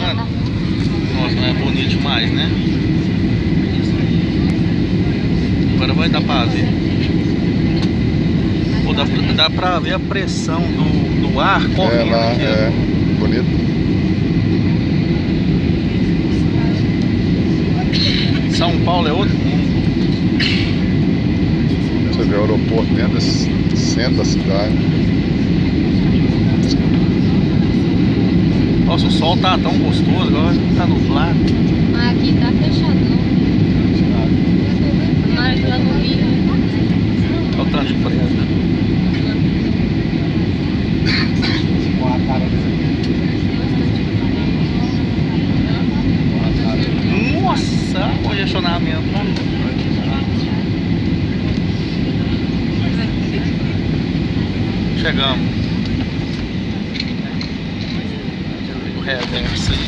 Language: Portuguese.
filmando? Nossa, mas é bonito demais, né? Agora vai dar pra ver. Pô, dá pra ver a pressão do ar correndo lá, aqui, é bonito. São Paulo é outro mundo. Você vê o aeroporto dentro do centro da cidade. Nossa, o sol tá tão gostoso, agora tá nublado. Mas aqui tá fechadão. Tomara que lá no Rio. Olha o tanto de prédio. Nossa, congestionamento. Chegamos. O reverso aí.